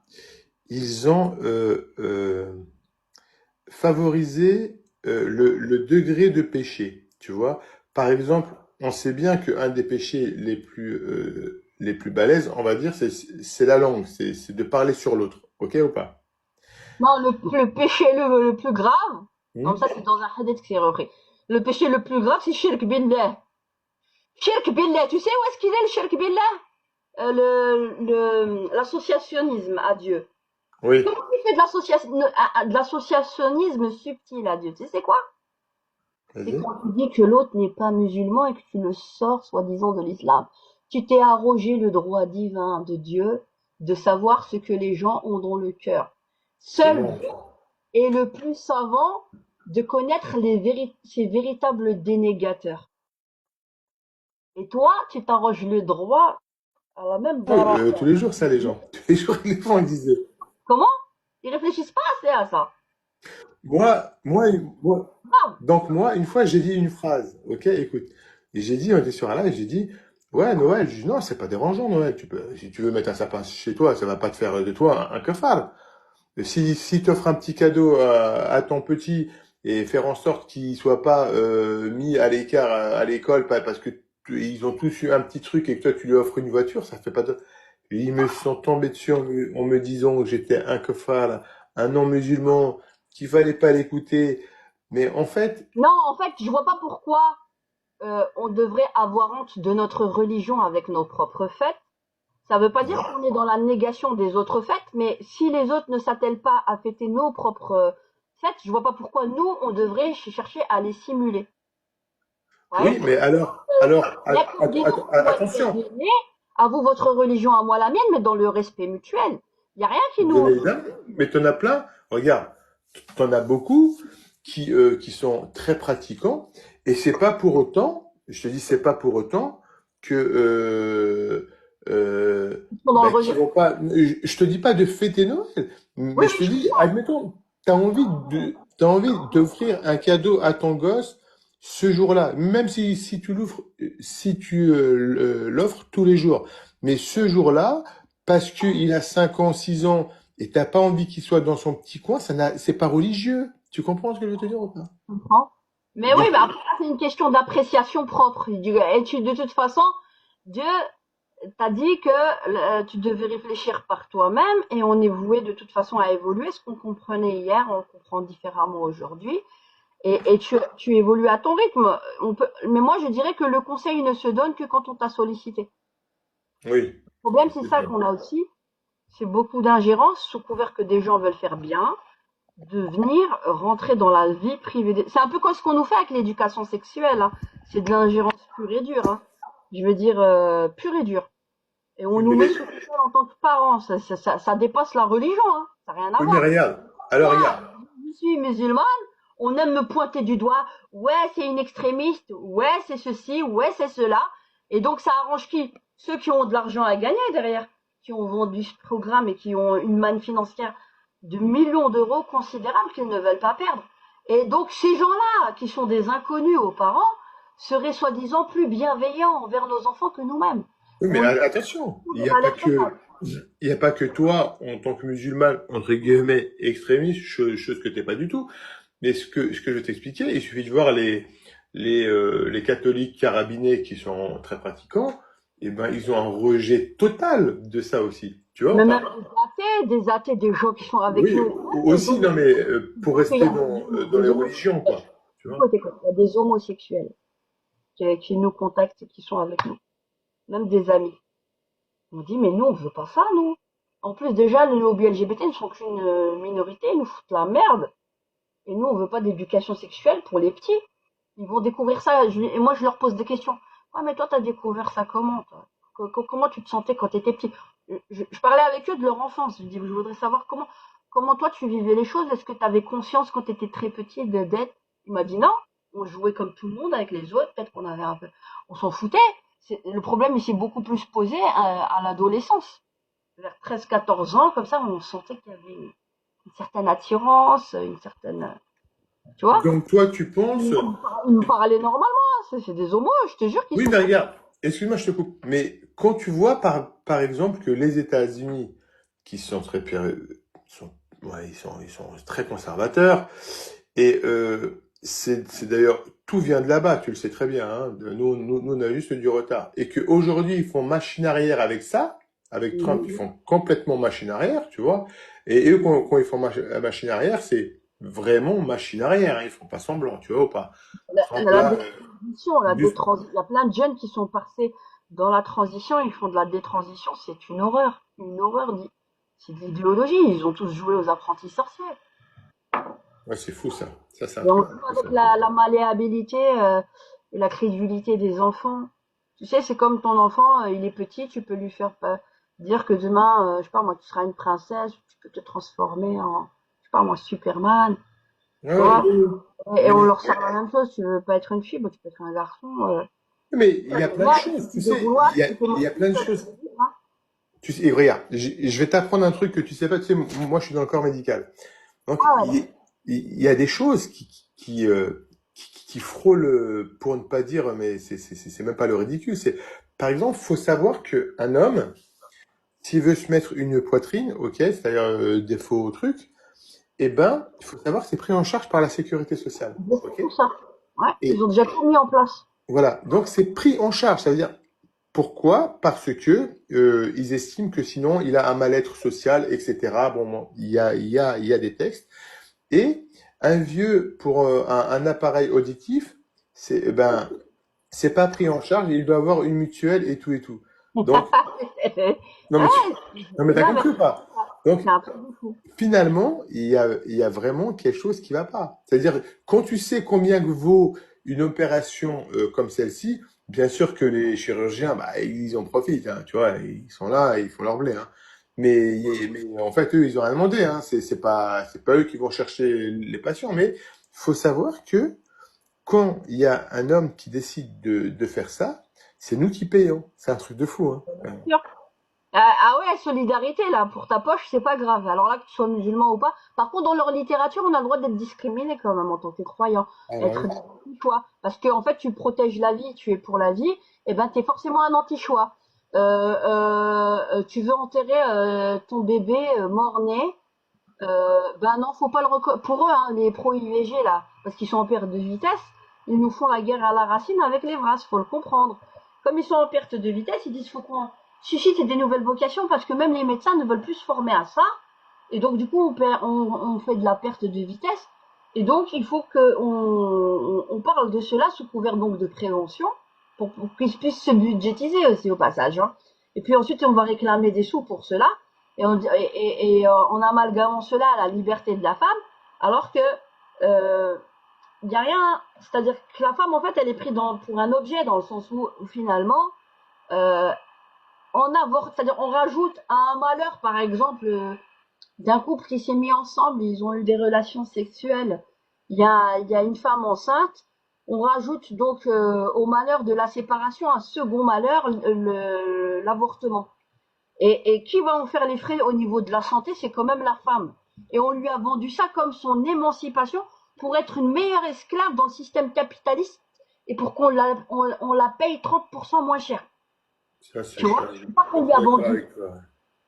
favorisé le degré de péché, tu vois. Par exemple, on sait bien qu'un des péchés les plus balèzes, on va dire, c'est la langue, c'est de parler sur l'autre, ok ou pas? Non, le péché le plus grave, comme Hmm. ça c'est dans un hadith qui est repris, le péché le plus grave c'est shirk billah. Shirk billah, tu sais où est-ce qu'il est le shirk billah? L'associationnisme à Dieu. Oui, Comment tu fais de l'associationnisme subtil à Dieu? Tu sais c'est quoi? C'est vas-y. quand tu dis que l'autre n'est pas musulman et que tu le sors soi-disant de l'islam. Tu t'es arrogé le droit divin de Dieu de savoir ce que les gens ont dans le cœur. C'est Seul bon. Dieu est le plus savant de connaître ses véritables dénégateurs. Et toi, tu t'arroges le droit à la même dara. Tous les jours, ça, les gens. Tous les jours, les gens ils disaient. Comment? Ils réfléchissent pas assez à ça. Moi, Ah, donc moi, une fois, j'ai dit une phrase, ok, écoute. Et j'ai dit, on était sur un live, j'ai dit, ouais, Noël, je dis, non, c'est pas dérangeant, Noël. Si tu veux mettre un sapin chez toi, ça va pas te faire de toi un cafard. Si t'offres un petit cadeau à ton petit et faire en sorte qu'il soit pas mis à l'écart à l'école parce que ils ont tous eu un petit truc et que toi tu lui offres une voiture, ça fait pas de... Ils me sont tombés dessus en me disant que j'étais un kafar, un non-musulman, qu'il fallait pas l'écouter. Mais en fait, non, en fait, je vois pas pourquoi on devrait avoir honte de notre religion avec nos propres fêtes. Ça veut pas dire qu'on est dans la négation des autres fêtes, mais si les autres ne s'attellent pas à fêter nos propres fêtes, je vois pas pourquoi nous, on devrait chercher à les simuler. Ouais. oui, mais alors, La combinaison doit être attention. donnée, à vous votre religion, à moi la mienne, mais dans le respect mutuel. Il y a rien qui Bien nous... évidemment, mais t'en as plein. Regarde, t'en as beaucoup qui sont très pratiquants et c'est pas pour autant, je te dis, c'est pas pour autant que sont dans le qui rejet. vont pas. Je te dis pas de fêter Noël, Oui, mais je te oui, dis, admettons, t'as envie d'offrir un cadeau à ton gosse ce jour-là, même si tu l'offres, si tu l'offres tous les jours, mais ce jour-là, parce qu'il a 5 ans, 6 ans et t'as pas envie qu'il soit dans son petit coin, c'est pas religieux. Tu comprends ce que je veux te dire ou pas? je comprends. Mais oui, Donc, mais après, c'est une question d'appréciation propre. Et de toute façon, Dieu t'a dit que tu devais réfléchir par toi-même et on est voué de toute façon à évoluer. Ce qu'on comprenait hier, on comprend différemment aujourd'hui. Et tu évolues à ton rythme. Mais moi, je dirais que le conseil ne se donne que quand on t'a sollicité. oui, Le problème, c'est c'est ça bien. qu'on a aussi, c'est beaucoup d'ingérence sous couvert que des gens veulent faire bien, de venir rentrer dans la vie privée. C'est un peu comme ce qu'on nous fait avec l'éducation sexuelle, hein. C'est de l'ingérence pure et dure, hein. Je veux dire, pure et dure. Et on Oui, nous mais, met sous tutelle en tant que parents. Ça dépasse la religion, hein. Ça n'a rien à oui, mais voir. regarde. Alors, Moi, regarde. je suis musulmane, on aime me pointer du doigt. Ouais, c'est une extrémiste. Ouais, c'est ceci. Ouais, c'est cela. Et donc, ça arrange qui? Ceux qui ont de l'argent à gagner derrière, qui ont vendu ce programme et qui ont une manne financière de millions d'euros considérables qu'ils ne veulent pas perdre. Et donc, ces gens-là, qui sont des inconnus aux parents, seraient soi-disant plus bienveillants envers nos enfants que nous-mêmes. Oui, mais On est attention, il n'y a à pas l'air que, il y a pas que toi, en tant que musulman, entre guillemets, extrémiste, chose que t'es pas du tout. Mais ce que je t'expliquais, il suffit de voir les catholiques carabinés qui sont très pratiquants, et ben, ils ont un rejet total de ça aussi. Tu vois, mais même enfin, des athées, des gens qui sont avec oui, nous, ils aussi, ont non, mais pour il y rester a dans les des religions, quoi. homosexuels. Tu vois. Écoute, il y a des homosexuels qui nous contactent et qui sont avec nous, même des amis. On dit, mais nous, on veut pas ça, nous. En plus, déjà, les lobbies LGBT ne sont qu'une minorité, ils nous foutent la merde. Et nous, on veut pas d'éducation sexuelle pour les petits. Ils vont découvrir ça. Et moi, je leur pose des questions. Ouais, mais toi, t'as découvert ça comment, toi? Comment tu te sentais quand t'étais petit? Je parlais avec eux de leur enfance. Je voudrais savoir comment toi, tu vivais les choses. Est-ce que t'avais conscience quand t'étais très petit d'être? Il m'a dit non. On jouait comme tout le monde avec les autres. Peut-être qu'on avait un peu, on s'en foutait. Le problème, il s'est beaucoup plus posé à l'adolescence. Vers 13-14 ans, comme ça, on sentait qu'il y avait une certaine attirance, une certaine, tu vois? Donc toi, tu penses, Ils me parlaient normalement, hein. C'est des homos, je te jure qu'ils oui, sont mais comme regarde, excuse-moi, je te coupe, mais quand tu vois par exemple que les États-Unis, qui sont sont, ouais, ils sont très conservateurs, et c'est d'ailleurs, tout vient de là-bas, tu le sais très bien, hein, nous, on a juste du retard, et qu'aujourd'hui, ils font machine arrière avec ça, avec Trump, ils ça. font complètement machine arrière, tu vois, et eux, quand ils font machine arrière, c'est vraiment machine arrière, hein, ils font pas semblant, tu vois, ou pas. Trump, La là, détransition, il y a plein de jeunes qui sont passés dans la transition, ils font de la détransition, c'est une horreur. Une horreur, c'est de l'idéologie, ils ont tous joué aux apprentis sorciers. ouais, c'est fou ça. Ça, c'est un Et on truc. joue Ça, c'est avec un truc. la malléabilité et la crédulité des enfants. Tu sais, c'est comme ton enfant, il est petit, tu peux lui faire dire que demain, je sais pas moi, tu seras une princesse, tu peux te transformer en, je sais pas moi, Superman, Ouais, tu ouais. vois. Et on Mais, leur sort la même chose, tu veux pas être une fille, bah, tu peux être un garçon. mais il y a plein de Là, il choses, tu suffit de sais. vouloir, Il y a, tu peux il y a manger plein de ça, tu choses. peux vivre, hein. Tu sais, et regarde, je vais t'apprendre un truc que tu sais pas. Tu sais, moi, je suis dans le corps médical. Donc, Ah ouais, il y a des choses qui frôlent, pour ne pas dire, mais c'est même pas le ridicule. C'est, par exemple, faut savoir que un homme, s'il veut se mettre une poitrine, ok, c'est-à-dire des faux trucs, eh ben, il faut savoir que c'est pris en charge par la sécurité sociale, je sais ok? tout ça. Ouais, ils Et ont déjà tout mis en place. voilà, donc c'est pris en charge. Ça veut dire pourquoi? Parce que ils estiment que sinon il a un mal-être social, etc. Bon, il y a des textes. Et un vieux pour un appareil auditif, c'est pas pris en charge. Il doit avoir une mutuelle et tout et tout. Donc non mais Ouais, non mais t'as non, mais compris ou pas? Donc c'est un truc de fou. finalement, il y a vraiment quelque chose qui va pas. C'est-à-dire, quand tu sais combien vaut une opération comme celle-ci, bien sûr que les chirurgiens, bah, ils en profitent, hein, tu vois, ils sont là, ils font leur blé, hein. Mais en fait, eux, ils ont rien demandé, hein. C'est pas eux qui vont chercher les patients. Mais faut savoir que quand il y a un homme qui décide de faire ça, c'est nous qui payons. C'est un truc de fou, hein, quand même. Sûr. Ah ouais, solidarité, là, pour ta poche, c'est pas grave. Alors là, que tu sois musulman ou pas. Par contre, dans leur littérature, on a le droit d'être discriminé quand même en tant que croyant. Ah bah Être oui. des anti-choix. Parce que, en fait, tu protèges la vie, tu es pour la vie, et ben, t'es forcément un anti-choix. Tu veux enterrer ton bébé mort-né, ben non, faut pas pour eux, hein, les pro-IVG, là, parce qu'ils sont en perte de vitesse, ils nous font la guerre à la racine avec les vras, faut le comprendre. Comme ils sont en perte de vitesse, ils disent faut qu'on suscite des nouvelles vocations parce que même les médecins ne veulent plus se former à ça. Et donc, du coup, on fait de la perte de vitesse. Et donc, il faut on parle de cela sous couvert donc de prévention pour qu'ils puissent se budgétiser aussi au passage, hein. Et puis ensuite, on va réclamer des sous pour cela. en amalgamant cela à la liberté de la femme, alors que il y a rien, c'est-à-dire que la femme en fait elle est prise pour un objet dans le sens où finalement euh, c'est-à-dire on rajoute à un malheur par exemple d'un couple qui s'est mis ensemble, ils ont eu des relations sexuelles, il y a une femme enceinte, on rajoute donc au malheur de la séparation un second malheur, l'avortement. Et qui va en faire les frais au niveau de la santé, c'est quand même la femme. Et on lui a vendu ça comme son émancipation pour être une meilleure esclave dans le système capitaliste et pour on la paye 30% moins cher. Ça, c'est Tu vois, je c'est ça qu'on lui a suis d'accord vendu. avec toi.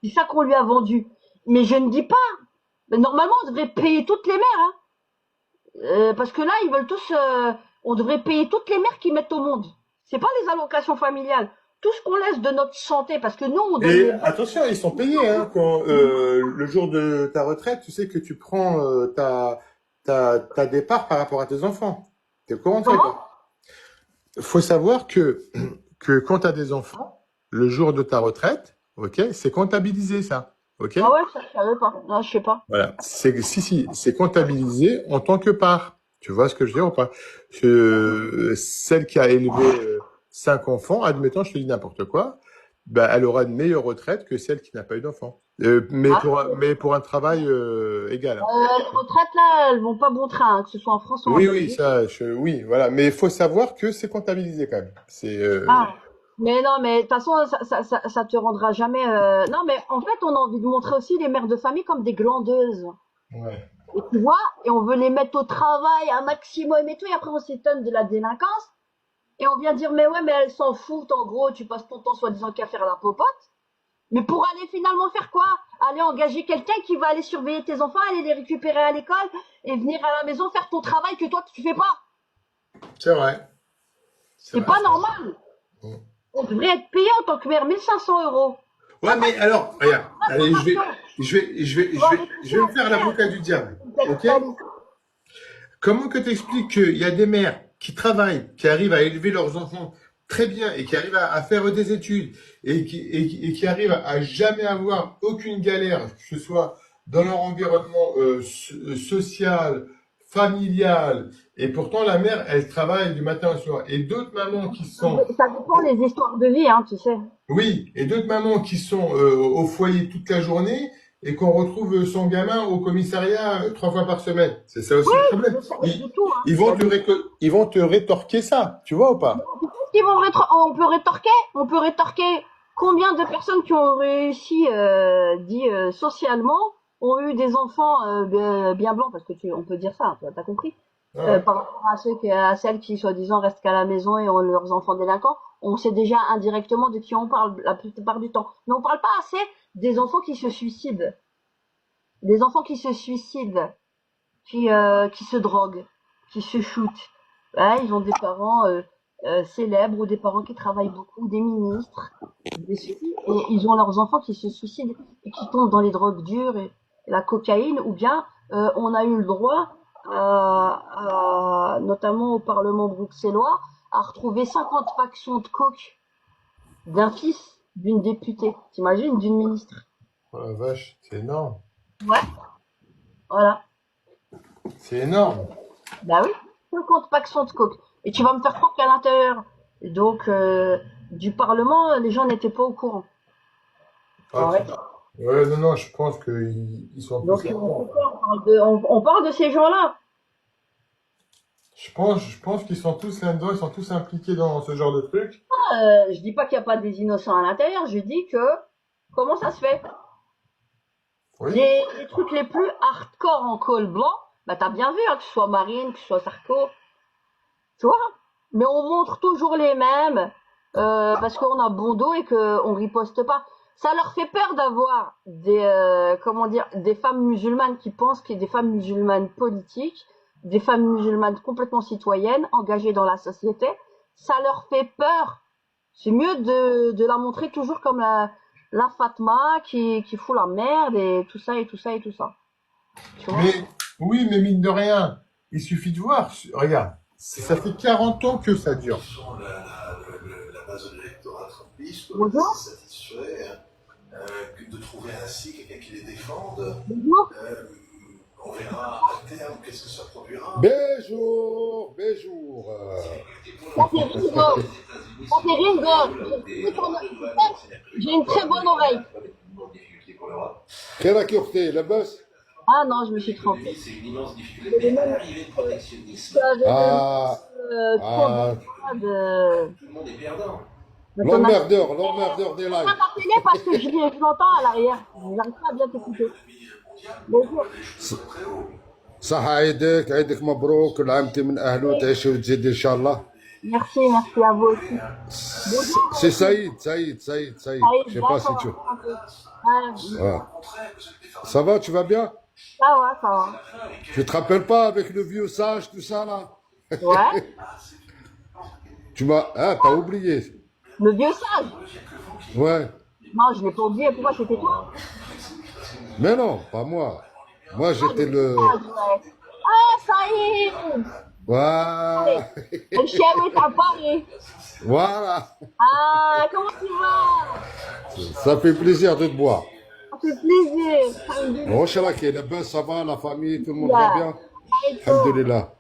C'est ça qu'on lui a vendu. Mais je ne dis pas. Mais normalement, on devrait payer toutes les mères. Hein. Parce que là, ils veulent tous. On devrait payer toutes les mères qui mettent au monde. C'est pas les allocations familiales. Tout ce qu'on laisse de notre santé, parce que nous, on donne Et les. attention, ils sont payés, hein, quand le jour de ta retraite, tu sais que tu prends ta départ par rapport à tes enfants. T'es au courant de ça ou Comment? pas? Faut savoir que quand tu as des enfants, le jour de ta retraite, ok, c'est comptabilisé ça, ok? Ah ouais, ça, je savais pas. Non, je sais pas. Voilà, si, c'est comptabilisé en tant que part. Tu vois ce que je veux dire ou pas? Celle qui a élevé 5 enfants, admettons, je te dis n'importe quoi, bah, elle aura une meilleure retraite que celle qui n'a pas eu d'enfant. Ah, Mais pour un travail égal, hein. les retraites, là, elles vont pas bon train, hein, que ce soit en France ou en Oui, oui, Belgique. ça, oui, voilà. Mais il faut savoir que c'est comptabilisé quand même. C'est Ah, mais non, mais de toute façon, ça te rendra jamais. Non, mais en fait, on a envie de montrer aussi les mères de famille comme des glandeuses. ouais. Et tu vois, et on veut les mettre au travail un maximum et tout, et après on s'étonne de la délinquance. Et on vient dire, mais ouais, mais elles s'en foutent, en gros, tu passes ton temps soi-disant qu'à faire la popote. Mais pour aller finalement faire quoi? Aller engager quelqu'un qui va aller surveiller tes enfants, aller les récupérer à l'école et venir à la maison faire ton travail que toi tu fais pas. C'est vrai. C'est C'est vrai, pas c'est vrai. normal. Mm. On devrait être payé en tant que mère 1 500 euros. Ouais, mais alors, regarde, allez, Attention, je vais me faire l'avocat du diable, ok? contextualise. Comment que t'expliques qu'il y a des mères qui travaillent, qui arrivent à élever leurs enfants très bien et qui arrivent à faire des études et qui arrivent à jamais avoir aucune galère, que ce soit dans leur environnement social, familial, et pourtant la mère, elle travaille du matin au soir. Et d'autres mamans qui sont, Ça dépend des histoires de vie, hein, tu sais. oui, et d'autres mamans qui sont au foyer toute la journée et qu'on retrouve son gamin au commissariat 3 fois par semaine. C'est ça aussi le problème. Il y a de tout, hein. Ils vont te rétorquer ça, tu vois ou pas? On peut rétorquer combien de personnes qui ont réussi, socialement, ont eu des enfants bien blancs, parce que on peut dire ça, t'as compris, Ah ouais. par rapport à celles qui soi-disant restent qu'à la maison et ont leurs enfants délinquants. On sait déjà indirectement de qui on parle la plupart du temps. Mais on parle pas assez des enfants qui se suicident, des enfants qui se suicident, qui se droguent, qui se shootent. Ouais, ils ont des parents célèbres ou des parents qui travaillent beaucoup, des ministres, des ceci, et ils ont leurs enfants qui se suicident et qui tombent dans les drogues dures et la cocaïne, ou bien on a eu le droit, notamment au Parlement bruxellois, à retrouver 50 factions de coke d'un fils d'une députée, t'imagines, d'une ministre. Oh la vache, c'est énorme. Ouais, voilà. C'est énorme. Bah oui, 50 factions de coke. Et tu vas me faire croire qu'à l'intérieur donc du Parlement, les gens n'étaient pas au courant. Ah, Ouais. ouais, non, non, je pense qu'ils sont tous Donc là-dedans. on parle de ces gens-là. Je pense qu'ils sont tous là-dedans, ils sont tous impliqués dans ce genre de truc. Je dis pas qu'il n'y a pas des innocents à l'intérieur, je dis que comment ça se fait? Oui. Les trucs les plus hardcore en col blanc, bah t'as bien vu, hein, que ce soit Marine, que ce soit Sarko, tu vois. Mais on montre toujours les mêmes parce qu'on a bon dos et qu'on riposte pas. Ça leur fait peur d'avoir des femmes musulmanes qui pensent qu'il y a des femmes musulmanes politiques, des femmes musulmanes complètement citoyennes, engagées dans la société. Ça leur fait peur. C'est mieux de la montrer toujours comme la Fatma qui fout la merde et tout ça et tout ça et tout ça. Tu vois? Mais, oui, mais mine de rien, il suffit de voir. Regarde, ça fait 40 ans que ça dure. La base de l'électorat trumpiste, Bonjour. satisfait. de trouver ainsi quelqu'un qui les défende. Bonjour. On verra à terme qu'est-ce que ça produira. Bonjour, bonjour. Ça c'est Ringo. Ça c'est Ringo. J'ai une très bonne oreille. Quelle accueilleté, la bosse? Ah non, je me suis trompée. C'est une immense difficulté. Mais à l'arrivée, le protectionnisme, Ah, ah, de... tout le monde est perdant. l'emmerdeur des Pas lives. ta télé parce que je l'entends à l'arrière. J'arrive pas à bien t'écouter. Bonjour. صح عيدك مبروك العامتي من أهله وتعيشوا وتزيد إن شاء الله. Merci à vous aussi. Bonjour. C'est Saïd. Je sais pas si tu... Ouais. Ça va, tu vas bien? Ça va. Tu te rappelles pas avec le vieux sage, tout ça là? Ouais. Tu m'as... Ah, t'as oublié. Le vieux sage. Ouais. Non, je l'ai pas oublié. Pourquoi c'était toi? Mais non, pas moi. Moi, j'étais le... Ah, Saïd. Voilà. Le chien est à Paris. Voilà. Ah, comment tu vas? Ça fait plaisir de te boire. Ça fait plaisir. Bon, Chalaki, la base, ça va, la famille, tout le monde va bien? Alhamdulillah.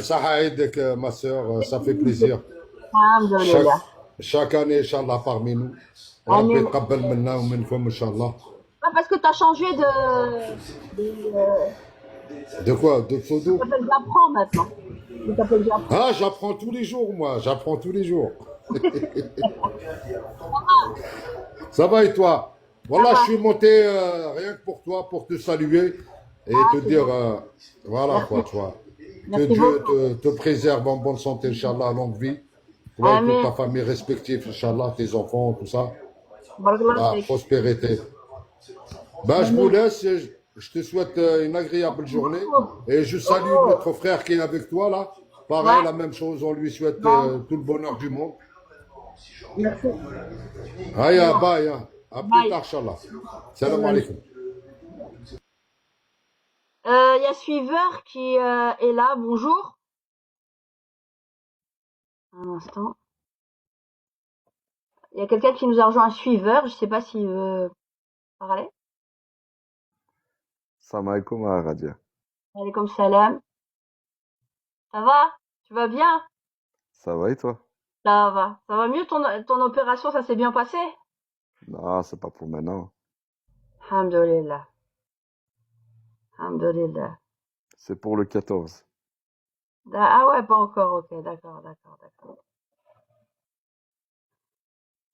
Ça aide, ma soeur, ça fait plaisir. Alhamdulillah. Chaque année, Inch'Allah, parmi nous. Rabbi ytaqabbal minna wa minkum, Inch'Allah. Ah, parce que tu as changé De quoi? De pseudo? Tu t'appelles Japon maintenant. Tu t'appelles Japon. Ah, j'apprends tous les jours, moi. J'apprends tous les jours. Ça va et toi? Voilà, je suis monté rien que pour toi, pour te saluer et te dire, voilà quoi, tu vois. Que Dieu te préserve en bonne santé, Inch'Allah, longue vie. Toi et toute ta famille respective, Inch'Allah, tes enfants, tout ça. La prospérité. Ben, je vous laisse. Je te souhaite une agréable journée. Et je salue notre frère qui est avec toi, là. Pareil, la même chose. On lui souhaite tout le bonheur du monde. Merci. Aïe, bye. À plus tard, Inch'Allah. Salam alaikum. Il y a Suiveur qui est là. Bonjour. Un instant. Il y a quelqu'un qui nous a rejoint, un Suiveur. Je sais pas s'il veut parler. Salam alaikum, Radia. Alaikum salam. Ça va? Tu vas bien? Ça va et toi? Ça va. Ça va mieux? Ton opération, ça s'est bien passé? Non, c'est pas pour maintenant. Alhamdulillah. Alhamdulillah. C'est pour le 14. Ah ouais, pas encore. Ok, d'accord.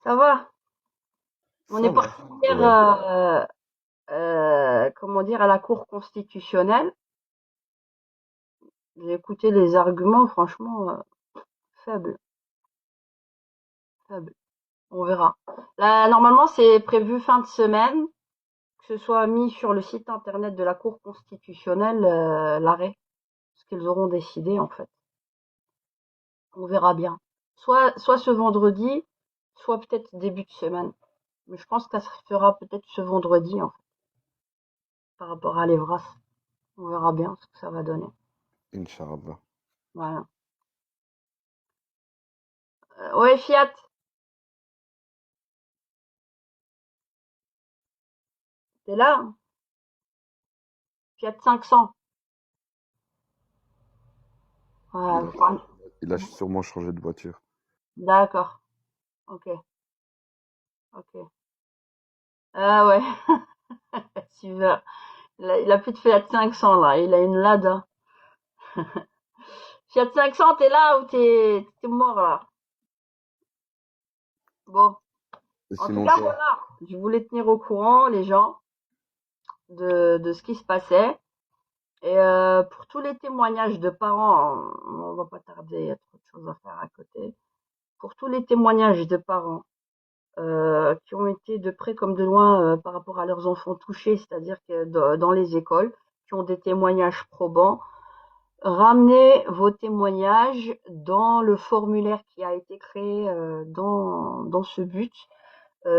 Ça va? On est parti hier, comment dire, à la Cour constitutionnelle. J'ai écouté les arguments, franchement, faibles. On verra. Là, normalement, c'est prévu fin de semaine, que ce soit mis sur le site internet de la Cour constitutionnelle, l'arrêt. Ce qu'ils auront décidé, en fait. On verra bien. Soit ce vendredi, soit peut-être début de semaine. Mais je pense que ça se fera peut-être ce vendredi, en fait. Par rapport à l'Evras. On verra bien ce que ça va donner. Inch'Allah. Voilà. Ouais, Fiat. T'es là? Hein? Fiat 500. Ouais, Il a sûrement changé de voiture. d'accord. Ok. Ah ouais. Super. Il a plus de Fiat 500 là. Il a une Lada. Fiat 500, t'es là ou t'es mort là? Bon. Et En sinon, tout cas, toi, voilà. Je voulais tenir au courant les gens de ce qui se passait. Et pour tous les témoignages de parents, on va pas tarder, il y a trop de choses à faire à côté. Pour tous les témoignages de parents qui ont été de près comme de loin par rapport à leurs enfants touchés, c'est-à-dire que dans les écoles, qui ont des témoignages probants, ramenez vos témoignages dans le formulaire qui a été créé dans ce but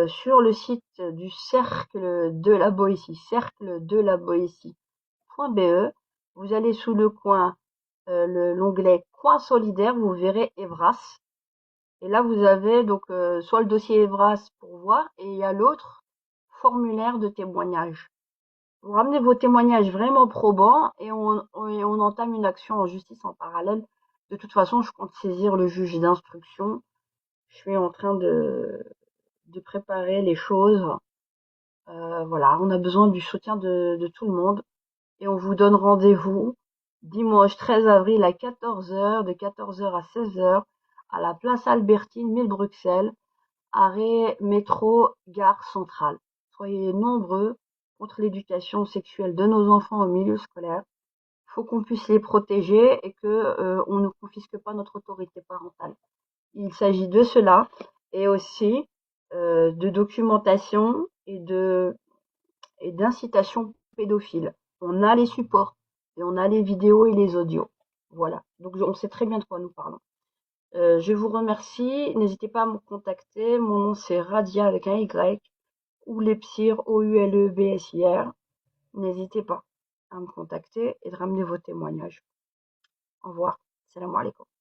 sur le site du Cercle de la Boétie, cercledelaboétie.be. Vous allez sous le coin, l'onglet Coin solidaire, vous verrez Evras. Et là, vous avez donc soit le dossier Evras pour voir, et il y a l'autre formulaire de témoignage. Vous ramenez vos témoignages vraiment probants et on entame une action en justice en parallèle. De toute façon, je compte saisir le juge d'instruction. Je suis en train de préparer les choses. Voilà, on a besoin du soutien de tout le monde. Et on vous donne rendez-vous dimanche 13 avril à 14h, de 14h à 16h, à la place Albertine, 1000 Bruxelles, arrêt métro, gare centrale. Soyez nombreux contre l'éducation sexuelle de nos enfants au milieu scolaire. Il faut qu'on puisse les protéger et que on ne confisque pas notre autorité parentale. Il s'agit de cela et aussi de documentation et d'incitation pédophile. On a les supports et on a les vidéos et les audios. Voilà. Donc on sait très bien de quoi nous parlons. Je vous remercie. N'hésitez pas à me contacter. Mon nom c'est Radia avec un Y ou Lepsir, OULEBSIR. N'hésitez pas à me contacter et de ramener vos témoignages. Au revoir. Salam alaikum.